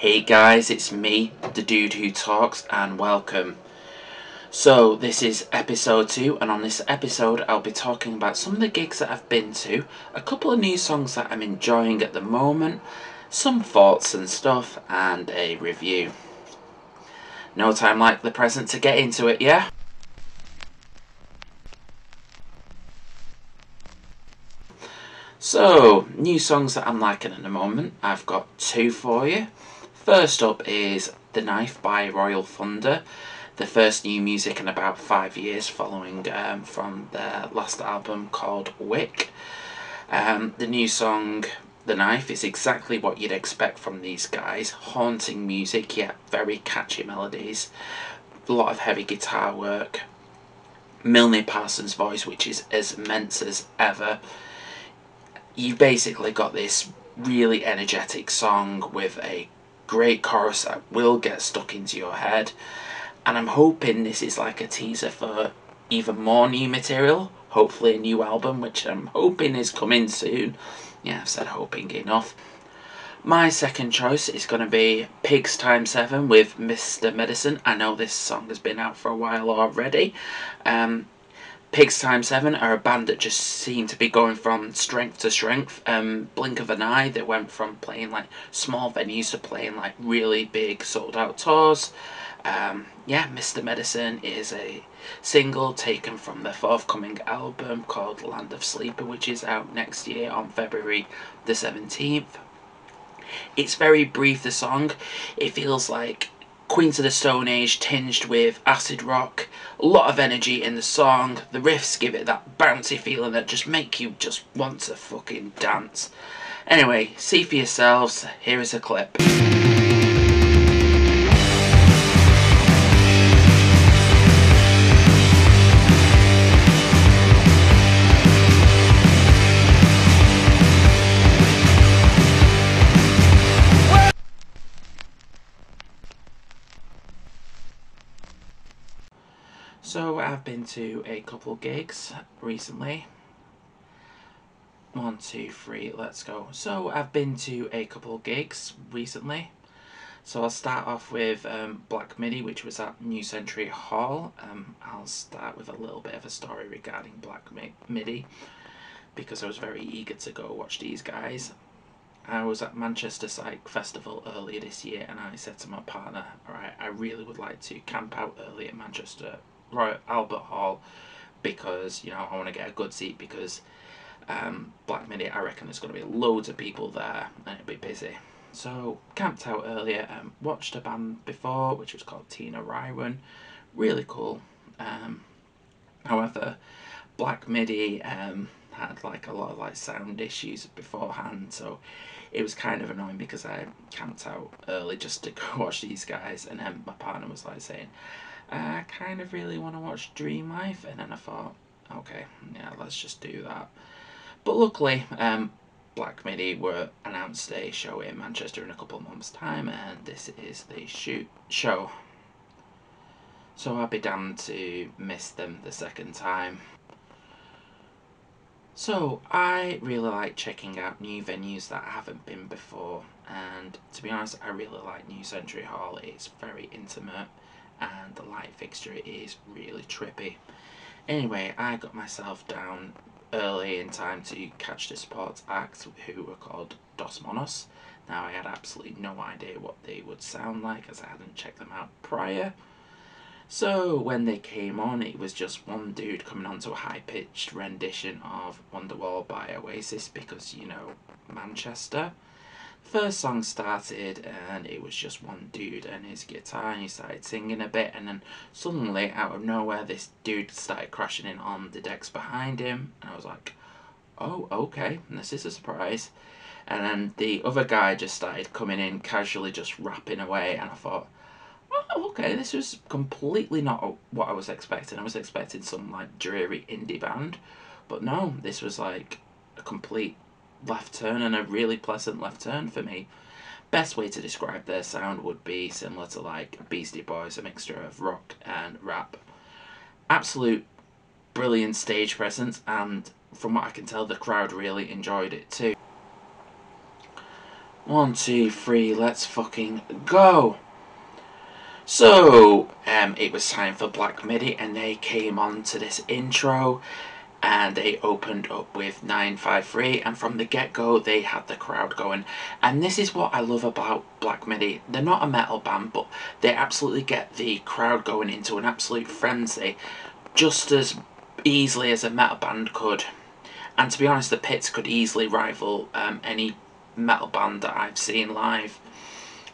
Hey guys, it's me, the dude who talks, and welcome. So, this is episode 2, and on this episode, I'll be talking about some of the gigs that I've been to, a couple of new songs that I'm enjoying at the moment, some thoughts and stuff, and a review. No time like the present to get into it, yeah? So, new songs that I'm liking at the moment, I've got 2 for you. First up is The Knife by Royal Thunder, the first new music in about 5 years following from their last album called Wick. The new song The Knife is exactly what you'd expect from these guys. Haunting music, yet very catchy melodies, a lot of heavy guitar work, Milne Parsons' voice, which is as immense as ever. You've basically got this really energetic song with a great chorus that will get stuck into your head, and I'm hoping this is like a teaser for even more new material, hopefully a new album, which I'm hoping is coming soon. Yeah, I've said hoping enough. My second choice is going to be Pigs Times 7 with Mr. Medicine. I know this song has been out for a while already. Pigs Times 7 are a band that just seem to be going from strength to strength. Blink of an eye, they went from playing like small venues to playing like really big sold out tours. Mr. Medicine is a single taken from their forthcoming album called Land of Sleeper, which is out next year on February the 17th. It's very brief, the song. It feels like Queens of the Stone Age tinged with acid rock. A lot of energy in the song. The riffs give it that bouncy feeling that just make you just want to fucking dance. Anyway, see for yourselves. Here is a clip. So I've been to a couple gigs recently. 1, 2, 3, let's go. So I've been to a couple gigs recently. So I'll start off with Black Midi, which was at New Century Hall. I'll start with a little bit of a story regarding Black Midi, because I was very eager to go watch these guys. I was at Manchester Psych Festival earlier this year, and I said to my partner, alright, I really would like to camp out early at Manchester Royal Albert Hall, because, you know, I want to get a good seat, because Black Midi, I reckon there's going to be loads of people there and it'll be busy. So camped out earlier, watched a band before which was called Tina Rywan, really cool. However, Black Midi had like a lot of like sound issues beforehand, so it was kind of annoying because I camped out early just to go watch these guys, and then my partner was like saying, I kind of really want to watch Dream Life, and then I thought, okay, yeah, let's just do that. But luckily, Black Midi were announced a show in Manchester in a couple of months' time, and this is the show. So I'll be damned to miss them the second time. So I really like checking out new venues that I haven't been before, and to be honest, I really like New Century Hall. It's very intimate, and the light fixture is really trippy. Anyway, I got myself down early in time to catch the sports act, who were called Dos Monos. Now, I had absolutely no idea what they would sound like, as I hadn't checked them out prior. So when they came on, it was just one dude coming onto a high-pitched rendition of Wonderwall by Oasis, because, you know, Manchester. First song started and it was just one dude and his guitar, and he started singing a bit, and then suddenly out of nowhere this dude started crashing in on the decks behind him, and I was like, oh, okay, this is a surprise. And then the other guy just started coming in casually, just rapping away, and I thought, oh, okay, this was completely not what I was expecting. I was expecting some like dreary indie band, but no, this was like a complete left turn, and a really pleasant left turn for me. Best way to describe their sound would be similar to like Beastie Boys, a mixture of rock and rap. Absolute brilliant stage presence, and from what I can tell, the crowd really enjoyed it too. 1, 2, 3, let's fucking go. So, it was time for Black Midi, and they came on to this intro, and they opened up with 953, and from the get-go they had the crowd going. And this is what I love about Black Midi. They're not a metal band, but they absolutely get the crowd going into an absolute frenzy, just as easily as a metal band could. And to be honest, the Pits could easily rival any metal band that I've seen live.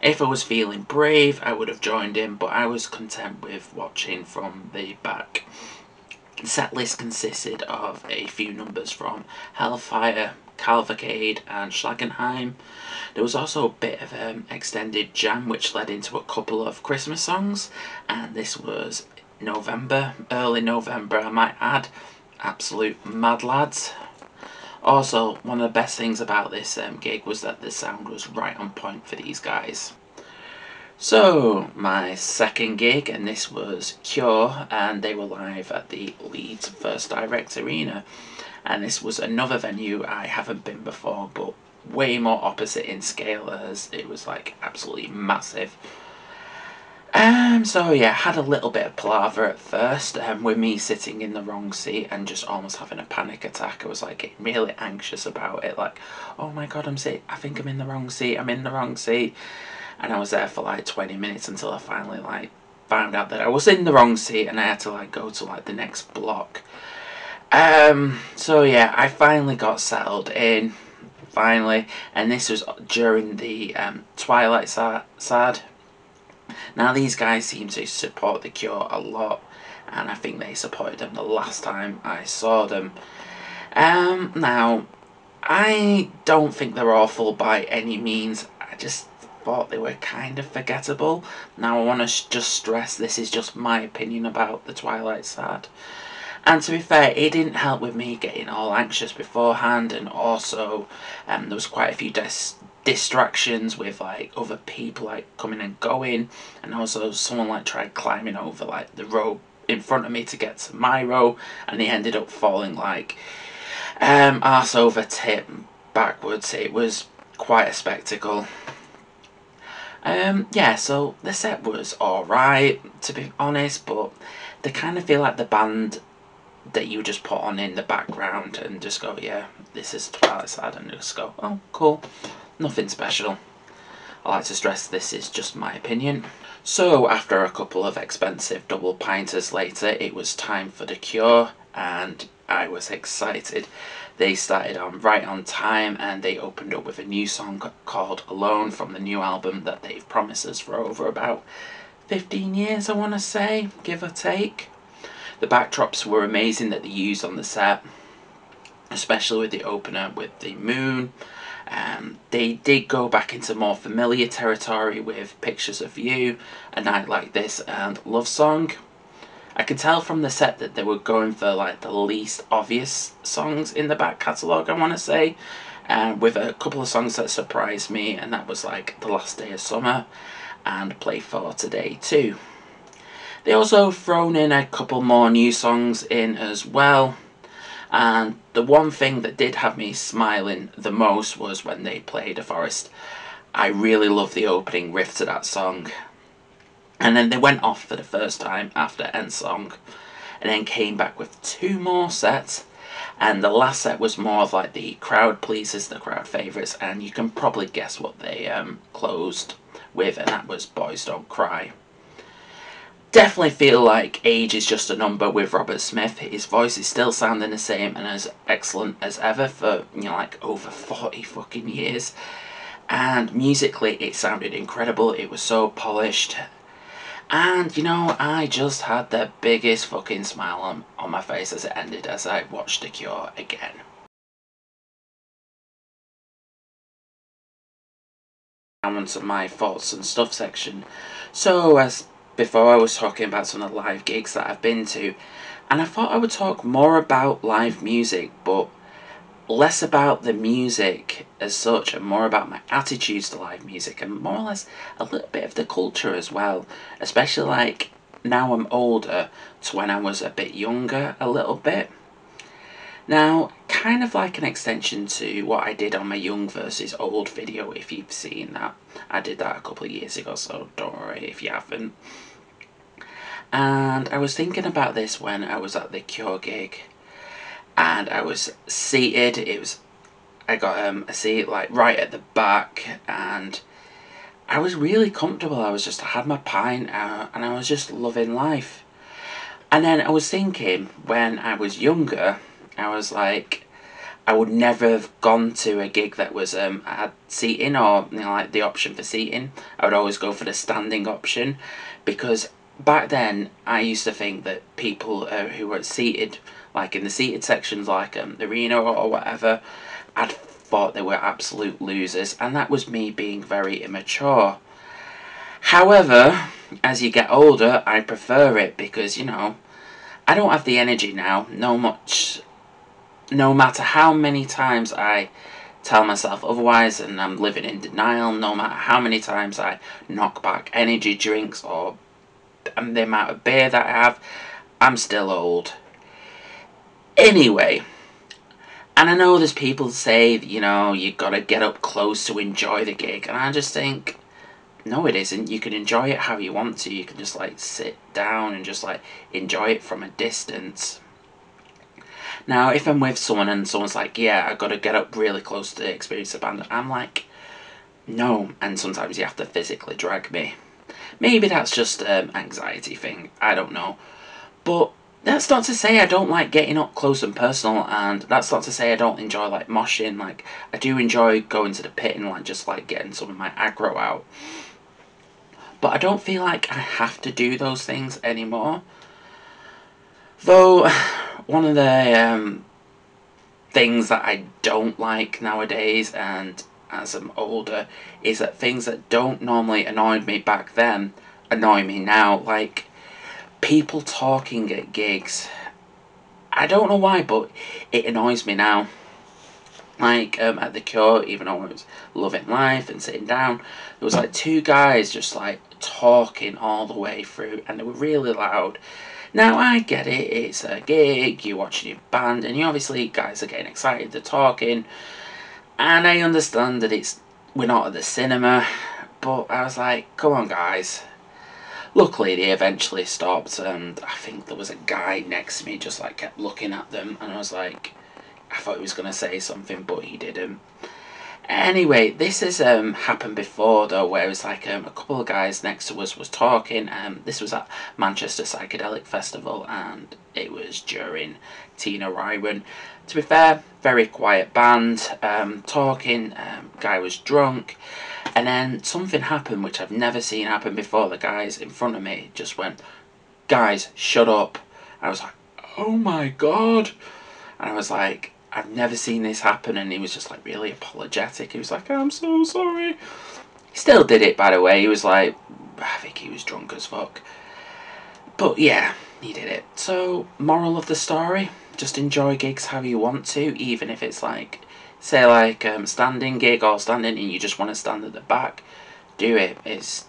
If I was feeling brave, I would have joined in, but I was content with watching from the back. The set list consisted of a few numbers from Hellfire, Cavalcade and Schlagenheim. There was also a bit of an extended jam which led into a couple of Christmas songs, and this was November, early November I might add. Absolute mad lads. Also, one of the best things about this gig was that the sound was right on point for these guys. So, my second gig, and this was Cure, and they were live at the Leeds First Direct Arena. And this was another venue I haven't been before, but way more opposite in scale, as it was like absolutely massive. So yeah, had a little bit of palaver at first, with me sitting in the wrong seat and just almost having a panic attack. I was like getting really anxious about it, like, oh my god, I think I'm in the wrong seat, I'm in the wrong seat. And I was there for like 20 minutes until I finally like found out that I was in the wrong seat, and I had to like go to like the next block. So yeah, I finally got settled in, finally, and this was during the Twilight Sad. Now these guys seem to support The Cure a lot, and I think they supported them the last time I saw them. Now, I don't think they're awful by any means. I just thought they were kind of forgettable. Now I want to just stress this is just my opinion about the Twilight Sad. And to be fair, it didn't help with me getting all anxious beforehand, and also there was quite a few distractions with like other people like coming and going, and also someone like tried climbing over like the row in front of me to get to my row, and they ended up falling like arse over tip backwards. It was quite a spectacle. Yeah, so the set was alright, to be honest, but they kind of feel like the band that you just put on in the background and just go, yeah, this is Twilight Sad, and just go, oh, cool, nothing special. I like to stress this is just my opinion. So after a couple of expensive double pinters later, it was time for The Cure, and I was excited. They started on right on time, and they opened up with a new song called Alone from the new album that they've promised us for over about 15 years, I want to say, give or take. The backdrops were amazing that they used on the set, especially with the opener with the moon. They did go back into more familiar territory with Pictures of You, A Night Like This and Love Song. I could tell from the set that they were going for like the least obvious songs in the back catalogue, I want to say, with a couple of songs that surprised me, and that was like The Last Day of Summer and Play For Today Too. They also thrown in a couple more new songs in as well, and the one thing that did have me smiling the most was when they played A Forest. I really love the opening riff to that song. And then they went off for the first time after End Song, and then came back with two more sets, and the last set was more of like the crowd pleasers, the crowd favourites, and you can probably guess what they closed with, and that was Boys Don't Cry. Definitely feel like age is just a number with Robert Smith. His voice is still sounding the same and as excellent as ever for, you know, like over 40 fucking years. And musically it sounded incredible. It was so polished. And, you know, I just had the biggest fucking smile on my face as it ended as I watched The Cure again. Now onto my thoughts and stuff section. So, as before, I was talking about some of the live gigs that I've been to, and I thought I would talk more about live music, but less about the music as such, and more about my attitudes to live music, and more or less a little bit of the culture as well, especially like now I'm older to when I was a bit younger a little bit. Now, kind of like an extension to what I did on my young versus old video, if you've seen that. I did that a couple of years ago, so don't worry if you haven't. And I was thinking about this when I was at the Cure gig, and I was seated. I got a seat like right at the back, and I was really comfortable. I had my pint out, and I was just loving life. And then I was thinking, when I was younger, I was like, I would never have gone to a gig that was had seating, or like the option for seating. I would always go for the standing option, because back then I used to think that people who were seated, like in the seated sections, like the arena or whatever, I'd thought they were absolute losers, and that was me being very immature. However, as you get older, I prefer it because, I don't have the energy now, no matter how many times I tell myself otherwise and I'm living in denial, no matter how many times I knock back energy drinks or the amount of beer that I have, I'm still old. Anyway, and I know there's people say, you gotta get up close to enjoy the gig, and I just think, no, it isn't. You can enjoy it how you want to. You can just like sit down and just like enjoy it from a distance. Now, if I'm with someone and someone's like, yeah, I've got to get up really close to experience the band, I'm like, no. And sometimes you have to physically drag me. Maybe that's just an anxiety thing. I don't know. But that's not to say I don't like getting up close and personal, and that's not to say I don't enjoy like moshing. Like, I do enjoy going to the pit and like just like getting some of my aggro out. But I don't feel like I have to do those things anymore. Though, one of the things that I don't like nowadays, and as I'm older, is that things that don't normally annoy me back then annoy me now. Like, people talking at gigs. I don't know why, but it annoys me now. Like, at the Cure, even though I was loving life and sitting down, there was like two guys just like talking all the way through, and they were really loud. Now, I get it, it's a gig, you're watching your band, and you obviously guys are getting excited, they're talking, and I understand that we're not at the cinema, but I was like, come on guys. Luckily, they eventually stopped, and I think there was a guy next to me just like kept looking at them, and I was like, I thought he was going to say something, but he didn't. Anyway, this has happened before though, where it was like a couple of guys next to us was talking. This was at Manchester Psychedelic Festival, and it was during Tina Ryron. To be fair, very quiet band, talking, guy was drunk, and then something happened which I've never seen happen before. The guys in front of me just went, guys, shut up. I was like, oh my god. And I was like, I've never seen this happen, and he was just like really apologetic. He was like, I'm so sorry. He still did it, by the way. He was like, I think he was drunk as fuck. But yeah, he did it. So, moral of the story, just enjoy gigs how you want to, even if it's like, say like standing gig or standing and you just want to stand at the back. Do it.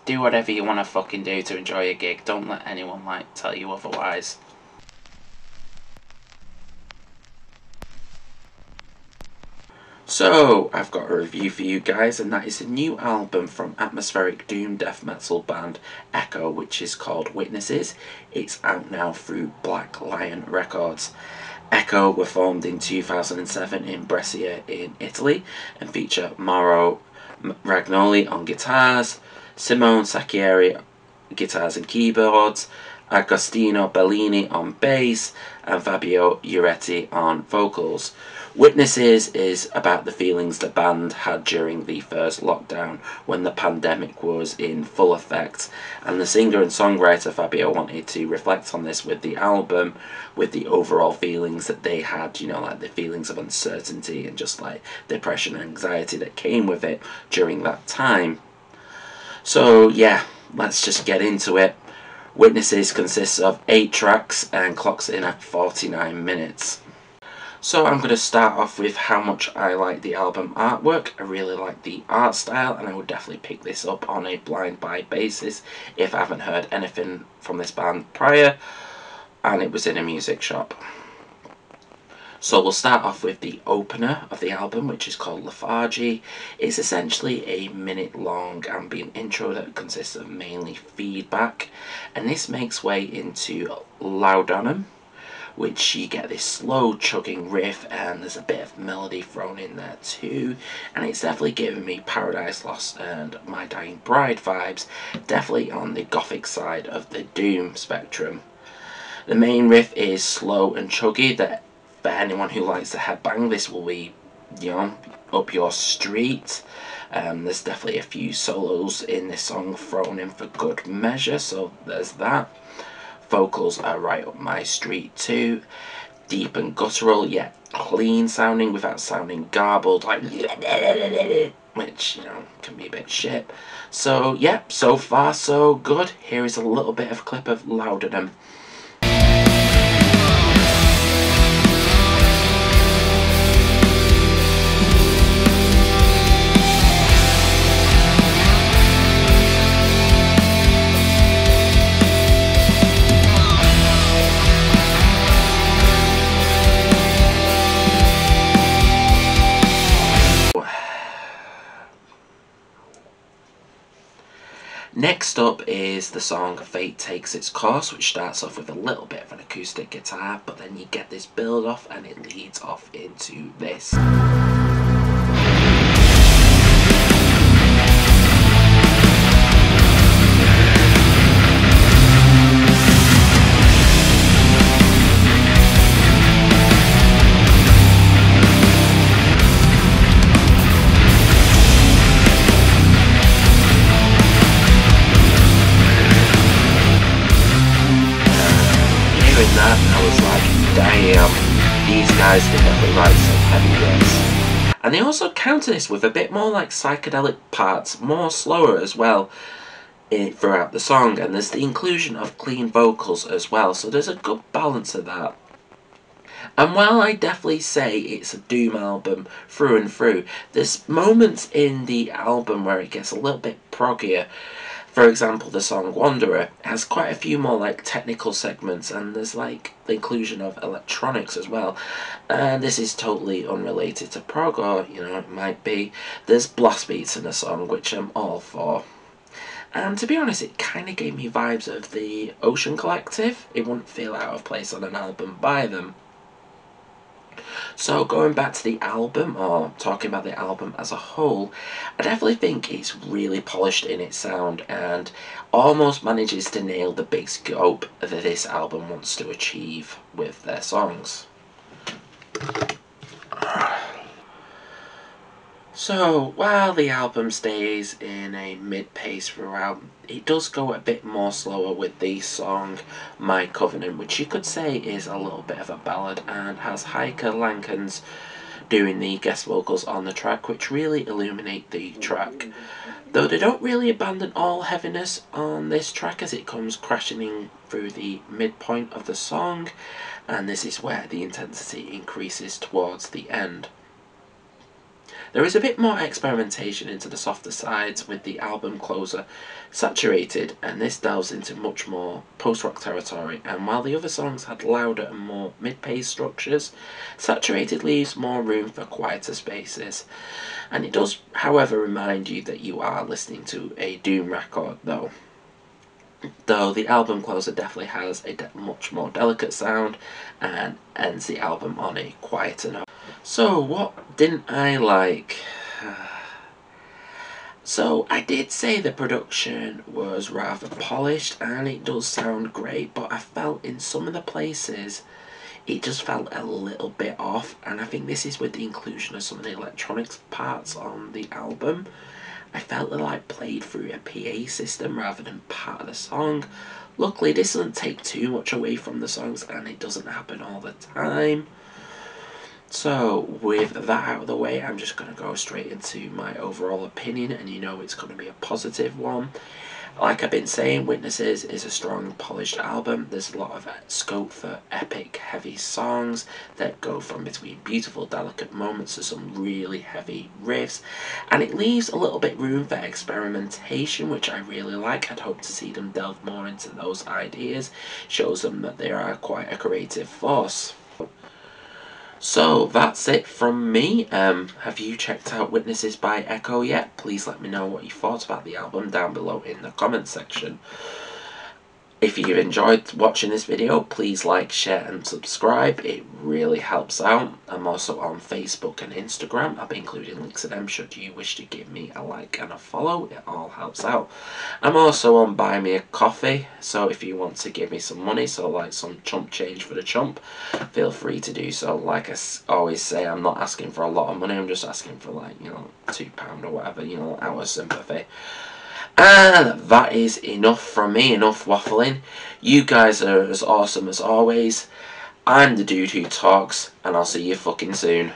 Do whatever you want to fucking do to enjoy a gig. Don't let anyone like tell you otherwise. So, I've got a review for you guys, and that is a new album from atmospheric doom death metal band Echo, which is called Witnesses. It's out now through Black Lion Records. Echo were formed in 2007 in Brescia in Italy and feature Mauro Ragnoli on guitars, Simone Sacchieri guitars and keyboards, Agostino Bellini on bass, and Fabio Uretti on vocals. Witnesses is about the feelings the band had during the first lockdown when the pandemic was in full effect, and the singer and songwriter Fabio wanted to reflect on this with the album, with the overall feelings that they had, like the feelings of uncertainty and just like depression and anxiety that came with it during that time. So yeah, let's just get into it. Witnesses consists of 8 tracks and clocks in at 49 minutes. So I'm going to start off with how much I like the album artwork. I really like the art style, and I would definitely pick this up on a blind buy basis if I haven't heard anything from this band prior and it was in a music shop. So we'll start off with the opener of the album, which is called Lethargy. It's essentially a minute-long ambient intro that consists of mainly feedback, and this makes way into Laudanum, which you get this slow chugging riff, and there's a bit of melody thrown in there too, and it's definitely giving me Paradise Lost and My Dying Bride vibes, definitely on the gothic side of the doom spectrum. The main riff is slow and chuggy, that for anyone who likes to headbang, this will be, you know, up your street. There's definitely a few solos in this song thrown in for good measure, so there's that. Vocals are right up my street too. Deep and guttural, yet clean sounding without sounding garbled, like which, you know, can be a bit shit. So, yeah, so far so good. Here is a little bit of a clip of Laudanum. Next up is the song Fate Takes Its Course, which starts off with a little bit of an acoustic guitar, but then you get this build off and it leads off into this. That, I was like, damn, these guys can definitely write some heavy riffs. And they also counter this with a bit more like psychedelic parts, more slower as well throughout the song, and there's the inclusion of clean vocals as well, so there's a good balance of that. And while I definitely say it's a doom album through and through, there's moments in the album where it gets a little bit proggier. For example, the song Wanderer has quite a few more like technical segments, and there's like the inclusion of electronics as well. And this is totally unrelated to prog, or you know, it might be. There's blast beats in the song, which I'm all for. And to be honest, it kind of gave me vibes of the Ocean Collective. It wouldn't feel out of place on an album by them. So going back to the album, or talking about the album as a whole, I definitely think it's really polished in its sound and almost manages to nail the big scope that this album wants to achieve with their songs. So, while the album stays in a mid-pace throughout, it does go a bit more slower with the song My Covenant, which you could say is a little bit of a ballad and has Heike Lankens doing the guest vocals on the track, which really illuminate the track. Though they don't really abandon all heaviness on this track as it comes crashing in through the midpoint of the song, and this is where the intensity increases towards the end. There is a bit more experimentation into the softer sides with the album closer Saturated, and this delves into much more post-rock territory, and while the other songs had louder and more mid-pace structures, Saturated leaves more room for quieter spaces. And it does, however, remind you that you are listening to a doom record, though the album closer definitely has a much more delicate sound and ends the album on a quieter note. So, what didn't I like? So, I did say the production was rather polished and it does sound great, but I felt in some of the places it just felt a little bit off, and I think this is with the inclusion of some of the electronics parts on the album. I felt that I played through a PA system rather than part of the song. Luckily, this doesn't take too much away from the songs, and it doesn't happen all the time. So, with that out of the way, I'm just going to go straight into my overall opinion, and you know it's going to be a positive one. Like I've been saying, Witnesses is a strong, polished album. There's a lot of scope for epic, heavy songs that go from between beautiful, delicate moments to some really heavy riffs. And it leaves a little bit room for experimentation, which I really like. I'd hope to see them delve more into those ideas. Shows them that they are quite a creative force. So that's it from me. Have you checked out Witnesses by Echo yet? Please let me know what you thought about the album down below in the comments section. If you've enjoyed watching this video, please like, share and subscribe. It really helps out. I'm also on Facebook and Instagram. I'll be including links to them should you wish to give me a like and a follow. It all helps out. I'm also on Buy Me a Coffee, so if you want to give me some money, so like some chump change for the chump, feel free to do so. Like I always say, I'm not asking for a lot of money. I'm just asking for like, £2 or whatever, out of sympathy. And that is enough from me, enough waffling. You guys are as awesome as always. I'm the dude who talks, and I'll see you fucking soon.